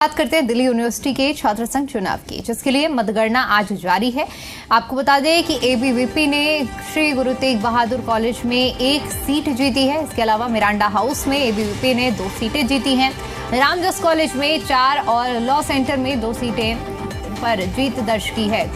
बात करते हैं दिल्ली यूनिवर्सिटी के छात्र संघ चुनाव की, जिसके लिए मतगणना आज जारी है। आपको बता दें कि एबीवीपी ने श्री गुरु तेग बहादुर कॉलेज में 1 सीट जीती है। इसके अलावा मिरांडा हाउस में एबीवीपी ने 2 सीटें जीती हैं। रामजस कॉलेज में 4 और लॉ सेंटर में 2 सीटें पर जीत दर्ज की है।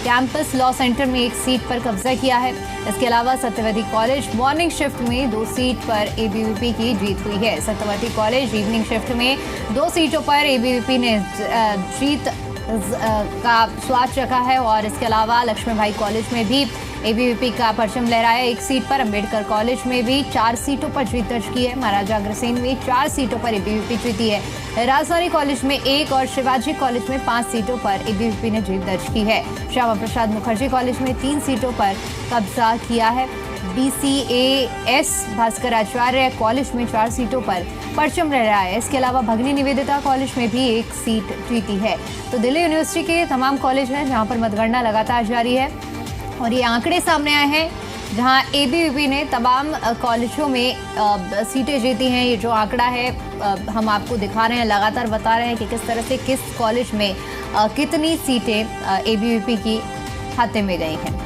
कैंपस लॉ सेंटर में 1 सीट पर कब्जा किया है। इसके अलावा सत्यवती कॉलेज मॉर्निंग शिफ्ट में 2 सीट पर एबीवीपी की जीत हुई है। सत्यवती कॉलेज इवनिंग शिफ्ट में 2 सीटों पर एबीवीपी ने जीत का स्वाद चखा है। और इसके अलावा लक्ष्मीबाई कॉलेज में भी एबीवीपी का परचम लहराया 1 सीट पर। अम्बेडकर कॉलेज में भी 4 सीटों पर जीत दर्ज की है। महाराजा अग्रसेन में 4 सीटों पर एबीवीपी जीती है। राजधानी कॉलेज में 1 और शिवाजी कॉलेज में 5 सीटों पर एबीवीपी ने जीत दर्ज की है। श्यामा प्रसाद मुखर्जी कॉलेज में 3 सीटों पर कब्जा किया है। BCAS भास्कराचार्य कॉलेज में 4 सीटों पर परचम लहराया है। इसके अलावा भगनी निवेदिता कॉलेज में भी 1 सीट जीती है। तो दिल्ली यूनिवर्सिटी के तमाम कॉलेज हैं जहां पर मतगणना लगातार जारी है। और ये आंकड़े सामने आए हैं जहां एबीवीपी ने तमाम कॉलेजों में सीटें जीती हैं। ये जो आंकड़ा है हम आपको दिखा रहे हैं, लगातार बता रहे हैं कि किस तरह से किस कॉलेज में कितनी सीटें एबीवीपी की खाते में गई हैं।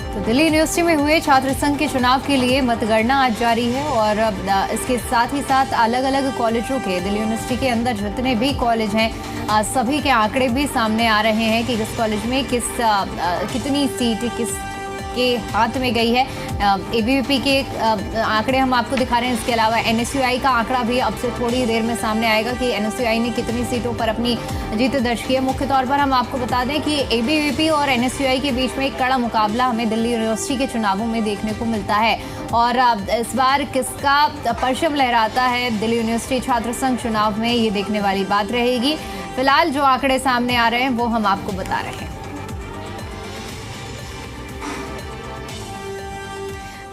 तो दिल्ली यूनिवर्सिटी में हुए छात्र संघ के चुनाव के लिए मतगणना आज जारी है। और इसके साथ ही साथ अलग अलग कॉलेजों के, दिल्ली यूनिवर्सिटी के अंदर जितने भी कॉलेज हैं सभी के आंकड़े भी सामने आ रहे हैं कि किस कॉलेज में कितनी सीट किस के हाथ में गई है। एबीवीपी के आंकड़े हम आपको दिखा रहे हैं। इसके अलावा एनएसयूआई का आंकड़ा भी अब से थोड़ी देर में सामने आएगा कि एनएसयूआई ने कितनी सीटों पर अपनी जीत दर्ज की है। मुख्य तौर पर हम आपको बता दें कि एबीवीपी और एनएसयूआई के बीच में एक कड़ा मुकाबला हमें दिल्ली यूनिवर्सिटी के चुनावों में देखने को मिलता है। और इस बार किसका परचम लहराता है दिल्ली यूनिवर्सिटी छात्र संघ चुनाव में, ये देखने वाली बात रहेगी। फिलहाल जो आंकड़े सामने आ रहे हैं वो हम आपको बता रहे हैं।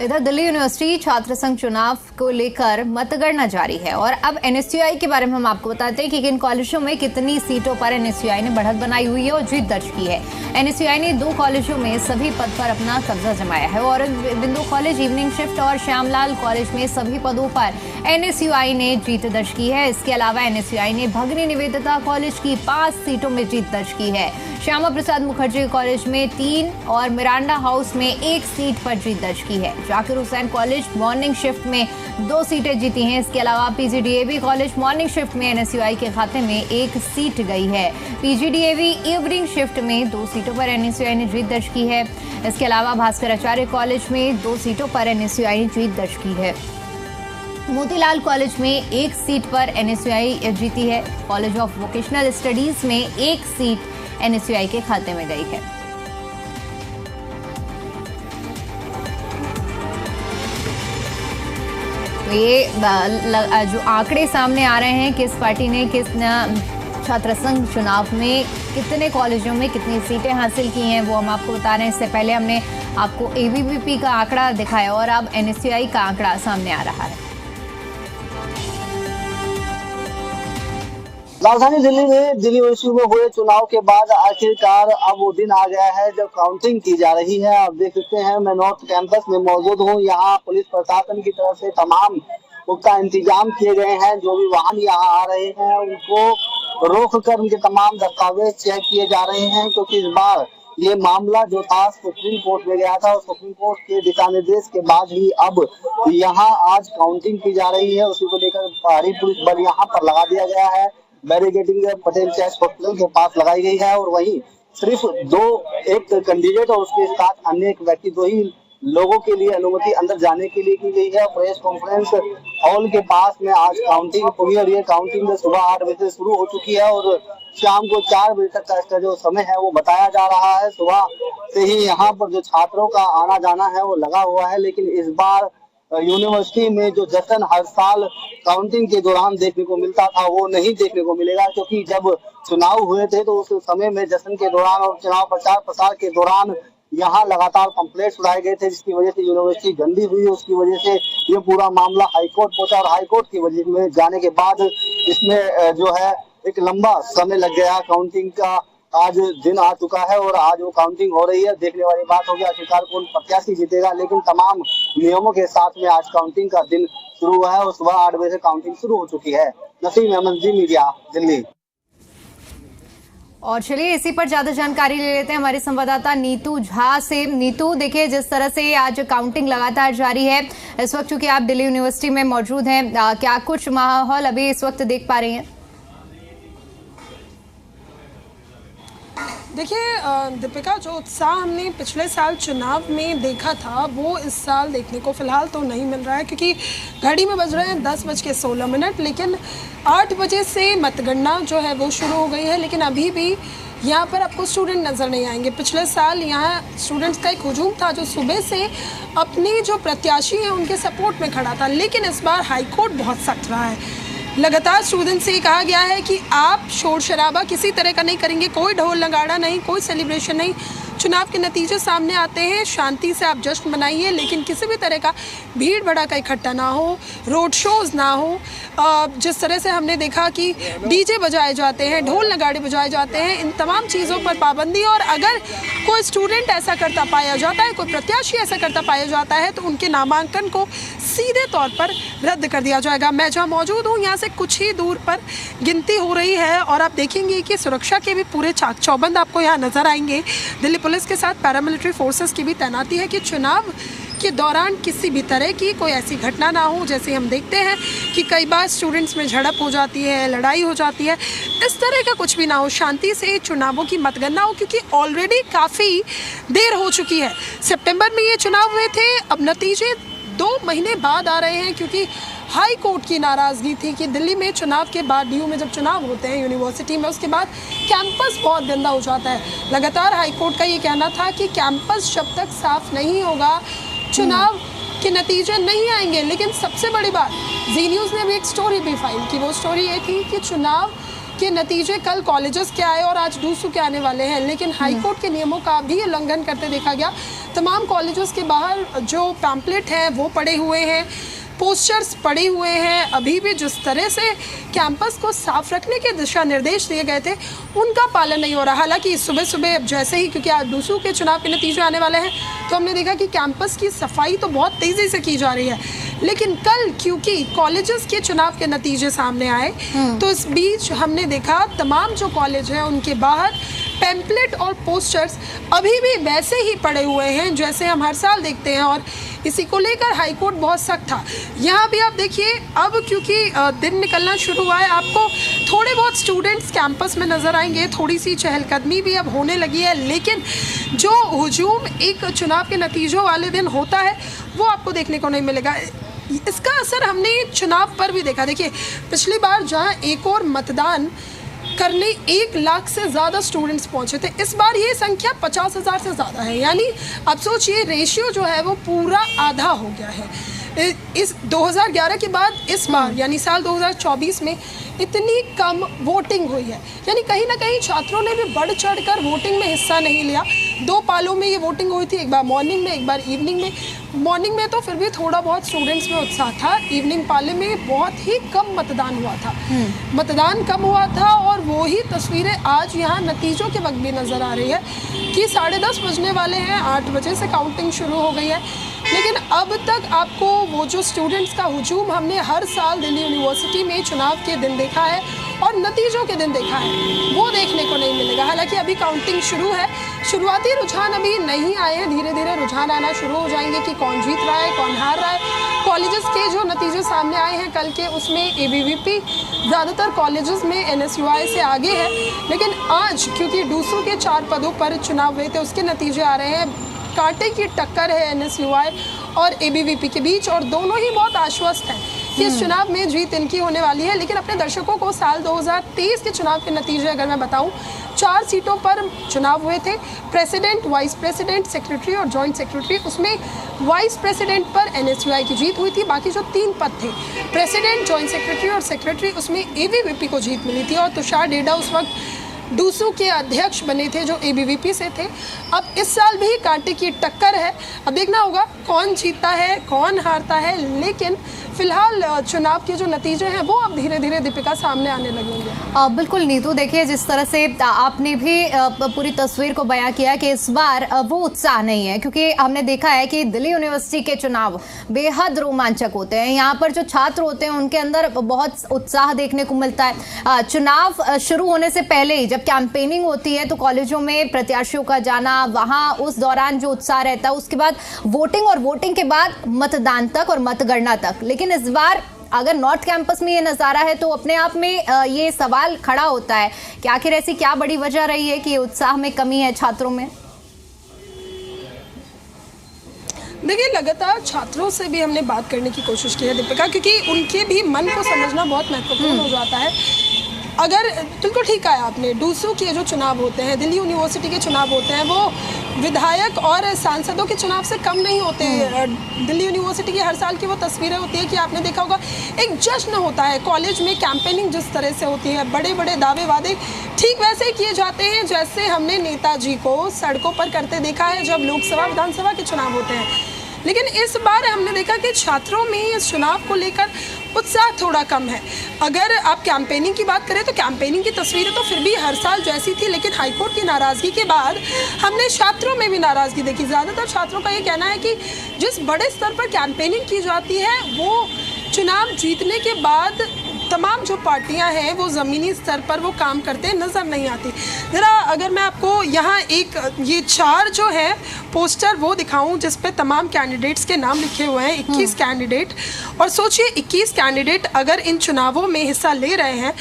इधर दिल्ली यूनिवर्सिटी छात्र संघ चुनाव को लेकर मतगणना जारी है। और अब एनएसयूआई के बारे में हम आपको बताते हैं कि किन कॉलेजों में कितनी सीटों पर एनएसयूआई ने बढ़त बनाई हुई है और जीत दर्ज की है। एनएसयूआई ने 2 कॉलेजों में सभी पद पर अपना कब्जा जमाया है। और बिंदु कॉलेज इवनिंग शिफ्ट और श्यामलाल कॉलेज में सभी पदों पर एनएसयूआई ने जीत दर्ज की है। इसके अलावा एनएसयूआई ने भगनी निवेदिता कॉलेज की 5 सीटों में जीत दर्ज की है। श्यामा प्रसाद मुखर्जी कॉलेज में 3 और मिरांडा हाउस में 1 सीट पर जीत दर्ज की है। Zakir Hussain college morning shift में 2 सीटें जीती हैं। इसके अलावा पीजीडीएवी कॉलेज मॉर्निंग शिफ्ट में एनएसयूआई के खाते में 1 सीट गई है। पीजीडीएवी इवनिंग शिफ्ट में 2 सीटों पर एनएसयूआई ने जीत दर्ज की है। इसके अलावा भास्कराचार्य कॉलेज में 2 सीटों पर एनएसयूआई ने जीत दर्ज की है। मोतीलाल कॉलेज में 1 सीट पर एनएसयूआई जीती है। कॉलेज ऑफ वोकेशनल स्टडीज में 1 सीट एनएसयूआई के खाते में गई है। तो ये जो आंकड़े सामने आ रहे हैं, किस पार्टी ने किस छात्र संघ चुनाव में कितने कॉलेजों में कितनी सीटें हासिल की हैं, वो हम आपको बता रहे हैं। इससे पहले हमने आपको एबीवीपी का आंकड़ा दिखाया और अब एनएसयूआई का आंकड़ा सामने आ रहा है। राजधानी दिल्ली में दिल्ली यूनिवर्सिटी में हुए चुनाव के बाद आखिरकार अब वो दिन आ गया है जब काउंटिंग की जा रही है। आप देख सकते हैं मैं नॉर्थ कैंपस में मौजूद हूँ। यहाँ पुलिस प्रशासन की तरफ से तमाम पुख्ता इंतजाम किए गए हैं। जो भी वाहन यहाँ आ रहे हैं उनको रोक कर उनके तमाम दस्तावेज चेक किए जा रहे हैं, क्योंकि इस बार ये मामला जो था सुप्रीम कोर्ट में गया था और सुप्रीम कोर्ट के दिशा निर्देश के बाद ही अब यहाँ आज काउंटिंग की जा रही है। उसी को लेकर भारी पुलिस बल यहाँ पर लगा दिया गया है। बैरिकेडिंग पटेल चौक हॉस्पिटल के पास लगाई गई है और वहीं सिर्फ एक कैंडिडेट और उसके साथ अन्य एक व्यक्ति, 2 ही लोगों के लिए अनुमति अंदर जाने के लिए की गई है। प्रेस कॉन्फ्रेंस हॉल के पास में आज काउंटिंग हुई और ये काउंटिंग सुबह 8 बजे से शुरू हो चुकी है और शाम को 4 बजे तक का इसका जो समय है वो बताया जा रहा है। सुबह से ही यहाँ पर जो छात्रों का आना जाना है वो लगा हुआ है, लेकिन इस बार यूनिवर्सिटी में जो जश्न हर साल काउंटिंग के दौरान देखने को मिलता था वो नहीं देखने को मिलेगा, क्योंकि जब चुनाव हुए थे तो उस समय में जश्न के दौरान और चुनाव प्रचार प्रसार के दौरान यहाँ लगातार पंपलेट्स उड़ाए गए थे, जिसकी वजह से यूनिवर्सिटी गंदी हुई। उसकी वजह से ये पूरा मामला हाईकोर्ट पहुंचा और हाईकोर्ट की वजह में जाने के बाद इसमें जो है एक लंबा समय लग गया काउंटिंग का आज दिन आ चुका है और आज वो काउंटिंग हो रही है। देखने वाली बात होगी आखिरकार कौन प्रत्याशी जीतेगा, लेकिन तमाम नियमों के साथ में आज काउंटिंग का दिन शुरू हुआ है और सुबह 8 बजे से काउंटिंग शुरू हो चुकी है। नसीम अहमद, जी मीडिया, दिल्ली। और चलिए इसी पर ज्यादा जानकारी ले लेते हैं हमारे संवाददाता नीतू झा से। नीतू, देखिए जिस तरह से आज काउंटिंग लगातार जारी है, इस वक्त चूंकि आप दिल्ली यूनिवर्सिटी में मौजूद हैं, क्या कुछ माहौल अभी इस वक्त देख पा रही हैं? देखिए दीपिका, जो उत्साह हमने पिछले साल चुनाव में देखा था वो इस साल देखने को फिलहाल तो नहीं मिल रहा है, क्योंकि घड़ी में बज रहे हैं 10:16, लेकिन 8 बजे से मतगणना जो है वो शुरू हो गई है। लेकिन अभी भी यहाँ पर आपको स्टूडेंट नज़र नहीं आएंगे। पिछले साल यहाँ स्टूडेंट्स का एक हुजूम था जो सुबह से अपने जो प्रत्याशी हैं उनके सपोर्ट में खड़ा था, लेकिन इस बार हाईकोर्ट बहुत सख्त रहा है। लगातार स्टूडेंट से कहा गया है कि आप शोर शराबा किसी तरह का नहीं करेंगे, कोई ढोल नगाड़ा नहीं, कोई सेलिब्रेशन नहीं। चुनाव के नतीजे सामने आते हैं, शांति से आप जश्न मनाइए, लेकिन किसी भी तरह का भीड़ भड़ाका इकट्ठा ना हो, रोड शोज़ ना हो। जिस तरह से हमने देखा कि डीजे बजाए जाते हैं, ढोल नगाड़े बजाए जाते हैं, इन तमाम चीज़ों पर पाबंदी। और अगर कोई स्टूडेंट ऐसा करता पाया जाता है, कोई प्रत्याशी ऐसा करता पाया जाता है, तो उनके नामांकन को सीधे तौर पर रद्द कर दिया जाएगा। मैं जहाँ मौजूद हूँ यहाँ से कुछ ही दूर पर गिनती हो रही है और आप देखेंगे कि सुरक्षा के भी पूरे चाक चौबंद आपको यहाँ नजर आएंगे। दिल्ली पुलिस के साथ पैरामिलिट्री फोर्सेस की भी तैनाती है कि चुनाव के दौरान किसी भी तरह की कोई ऐसी घटना ना हो। जैसे हम देखते हैं कि कई बार स्टूडेंट्स में झड़प हो जाती है, लड़ाई हो जाती है, इस तरह का कुछ भी ना हो। शांति से चुनावों की मतगणना हो, क्योंकि ऑलरेडी काफ़ी देर हो चुकी है। सितंबर में ये चुनाव हुए थे, अब नतीजे 2 महीने बाद आ रहे हैं, क्योंकि हाई कोर्ट की नाराज़गी थी कि दिल्ली में चुनाव के बाद, डीयू में जब चुनाव होते हैं यूनिवर्सिटी में, उसके बाद कैंपस बहुत गंदा हो जाता है। लगातार हाई कोर्ट का ये कहना था कि कैंपस जब तक साफ नहीं होगा चुनाव के नतीजे नहीं आएंगे। लेकिन सबसे बड़ी बात, जी न्यूज़ ने भी एक स्टोरी भी फाइल की। वो स्टोरी ये थी कि चुनाव के नतीजे कल कॉलेजेस के आए और आज डूसू के आने वाले हैं, लेकिन हाईकोर्ट के नियमों का भी उल्लंघन करते देखा गया। तमाम कॉलेजेस के बाहर जो पैम्पलेट हैं वो पड़े हुए हैं, पोस्टर्स पड़े हुए हैं। अभी भी जिस तरह से कैंपस को साफ रखने के दिशा निर्देश दिए गए थे उनका पालन नहीं हो रहा। हालांकि सुबह सुबह जैसे ही, क्योंकि आज डूसू के चुनाव के नतीजे आने वाले हैं, तो हमने देखा कि कैंपस की सफाई तो बहुत तेज़ी से की जा रही है। लेकिन कल क्योंकि कॉलेजेस के चुनाव के नतीजे सामने आए, तो इस बीच हमने देखा तमाम जो कॉलेज हैं उनके बाहर पैम्पलेट और पोस्टर्स अभी भी वैसे ही पड़े हुए हैं जैसे हम हर साल देखते हैं। और इसी को लेकर हाईकोर्ट बहुत सख्त था। यहाँ भी आप देखिए, अब क्योंकि दिन निकलना शुरू हुआ है, आपको थोड़े बहुत स्टूडेंट्स कैंपस में नज़र आएंगे, थोड़ी सी चहलकदमी भी अब होने लगी है। लेकिन जो हुजूम एक चुनाव के नतीजों वाले दिन होता है वो आपको देखने को नहीं मिलेगा। इसका असर हमने चुनाव पर भी देखा। देखिए, पिछली बार जहाँ एक और मतदान करने 1 लाख से ज़्यादा स्टूडेंट्स पहुंचे थे, इस बार ये संख्या 50,000 से ज़्यादा है। यानी अब सोचिए, रेशियो जो है वो पूरा आधा हो गया है। इस 2011 के बाद इस बार यानी साल 2024 में इतनी कम वोटिंग हुई है। यानी कहीं ना कहीं छात्रों ने भी बढ़ चढ़कर वोटिंग में हिस्सा नहीं लिया। 2 पालों में ये वोटिंग हुई थी, एक बार मॉर्निंग में, एक बार इवनिंग में। मॉर्निंग में तो फिर भी थोड़ा बहुत स्टूडेंट्स में उत्साह था, इवनिंग पाले में बहुत ही कम मतदान हुआ था। मतदान कम हुआ था और वो ही तस्वीरें आज यहाँ नतीजों के वक्त भी नज़र आ रही है कि 10:30 बजने वाले हैं, 8 बजे से काउंटिंग शुरू हो गई है। लेकिन अब तक आपको वो जो स्टूडेंट्स का हुजूम हमने हर साल दिल्ली यूनिवर्सिटी में चुनाव के दिन देखा है और नतीजों के दिन देखा है, वो देखने को नहीं मिलेगा। हालांकि अभी काउंटिंग शुरू है, शुरुआती रुझान अभी नहीं आए हैं, धीरे धीरे रुझान आना शुरू हो जाएंगे कि कौन जीत रहा है, कौन हार रहा है। कॉलेजेस के जो नतीजे सामने आए हैं कल के, उसमें ABVP ज़्यादातर कॉलेजेस में NSUI से आगे है। लेकिन आज क्योंकि डूसू के 4 पदों पर चुनाव हुए थे, उसके नतीजे आ रहे हैं। कांटे की टक्कर है NSUI और ABVP के बीच, और दोनों ही बहुत आश्वस्त हैं कि इस चुनाव में जीत इनकी होने वाली है। लेकिन अपने दर्शकों को साल 2023 के चुनाव के नतीजे अगर मैं बताऊं, 4 सीटों पर चुनाव हुए थे, प्रेसिडेंट, वाइस प्रेसिडेंट, सेक्रेटरी और जॉइंट सेक्रेटरी। उसमें वाइस प्रेसिडेंट पर NSUI की जीत हुई थी। बाकी जो 3 पद थे, प्रेसिडेंट, जॉइंट सेक्रेटरी और सेक्रेटरी, उसमें ABVP को जीत मिली थी। और तुषार डेडा उस वक्त डूसू के अध्यक्ष बने थे जो ABVP से थे। अब इस साल भी कांटे की टक्कर है, अब देखना होगा कौन जीतता है, कौन हारता है। लेकिन फिलहाल चुनाव के जो नतीजे हैं वो अब धीरे धीरे दीपिका सामने आने लगेंगे। बिल्कुल नीतू, देखिए जिस तरह से आपने भी पूरी तस्वीर को बयां किया कि इस बार वो उत्साह नहीं है, क्योंकि हमने देखा है कि दिल्ली यूनिवर्सिटी के चुनाव बेहद रोमांचक होते हैं। यहाँ पर जो छात्र होते हैं उनके अंदर बहुत उत्साह देखने को मिलता है। चुनाव शुरू होने से पहले ही जब कैंपेनिंग होती है तो कॉलेजों में प्रत्याशियों का जाना, वहाँ उस दौरान जो उत्साह रहता है, उसके बाद वोटिंग और वोटिंग के बाद मतदान तक और मतगणना तक। लेकिन इस बार अगर नॉर्थ कैंपस में ये नज़ारा है तो अपने आप में ये सवाल खड़ा होता है कि आखिर ऐसी क्या बड़ी वजह रही है कि उत्साह में कमी है छात्रों में। देखिए, लगातार छात्रों से भी हमने बात करने की कोशिश की है दीपिका, क्योंकि उनके भी मन को समझना बहुत महत्वपूर्ण हो जाता है। अगर बिल्कुल ठीक है आपने, डूसू के जो चुनाव होते हैं, दिल्ली यूनिवर्सिटी के चुनाव होते हैं, वो विधायक और सांसदों के चुनाव से कम नहीं होते। दिल्ली यूनिवर्सिटी की हर साल की वो तस्वीरें होती है कि आपने देखा होगा, एक जश्न होता है कॉलेज में। कैंपेनिंग जिस तरह से होती है, बड़े बड़े दावे वादे ठीक वैसे ही किए जाते हैं जैसे हमने नेताजी को सड़कों पर करते देखा है जब लोकसभा विधानसभा के चुनाव होते हैं। लेकिन इस बार हमने देखा कि छात्रों में इस चुनाव को लेकर उत्साह थोड़ा कम है। अगर आप कैंपेनिंग की बात करें तो कैंपेनिंग की तस्वीरें तो फिर भी हर साल जैसी थी, लेकिन हाईकोर्ट की नाराज़गी के बाद हमने छात्रों में भी नाराज़गी देखी। ज़्यादातर छात्रों का ये कहना है कि जिस बड़े स्तर पर कैंपेनिंग की जाती है वो चुनाव जीतने के बाद तमाम जो पार्टियां हैं वो ज़मीनी स्तर पर वो काम करते नज़र नहीं आती। ज़रा अगर मैं आपको यहाँ एक ये 4 जो है पोस्टर वो दिखाऊं जिस पे तमाम कैंडिडेट्स के नाम लिखे हुए हैं, 21 कैंडिडेट। और सोचिए 21 कैंडिडेट अगर इन चुनावों में हिस्सा ले रहे हैं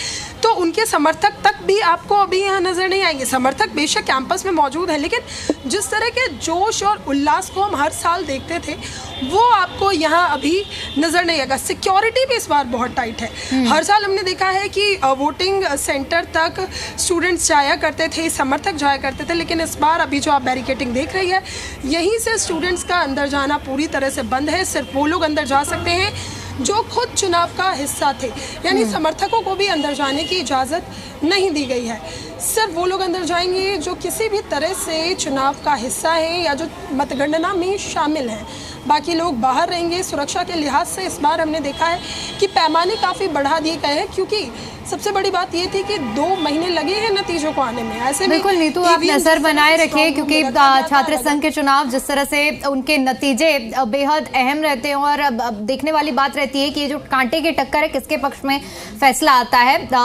तो उनके समर्थक तक भी आपको अभी यहाँ नज़र नहीं आएंगे। समर्थक बेशक कैंपस में मौजूद है, लेकिन जिस तरह के जोश और उल्लास को हम हर साल देखते थे वो आपको यहाँ अभी नज़र नहीं आएगा। सिक्योरिटी भी इस बार बहुत टाइट है। हर साल हमने देखा है कि वोटिंग सेंटर तक स्टूडेंट्स जाया करते थे, समर्थक जाया करते थे, लेकिन इस बार अभी जो आप बैरिकेडिंग देख रही है, यहीं से स्टूडेंट्स का अंदर जाना पूरी तरह से बंद है। सिर्फ वो लोग अंदर जा सकते हैं जो खुद चुनाव का हिस्सा थे, यानी समर्थकों को भी अंदर जाने की इजाज़त नहीं दी गई है। सिर्फ वो लोग अंदर जाएंगे जो किसी भी तरह से चुनाव का हिस्सा हैं या जो मतगणना में शामिल हैं। बाकी लोग बाहर रहेंगे। सुरक्षा के लिहाज से इस बार हमने देखा है कि पैमाने काफ़ी बढ़ा दिए गए हैं, क्योंकि सबसे बड़ी बात ये थी कि 2 महीने लगे हैं नतीजों को आने में। ऐसे में बिल्कुल नीतू, आप नजर बनाए रखिए, क्योंकि छात्र संघ के चुनाव जिस तरह से उनके नतीजे बेहद अहम रहते हैं और देखने वाली बात रहती है कि ये जो कांटे की टक्कर है किसके पक्ष में फैसला आता है।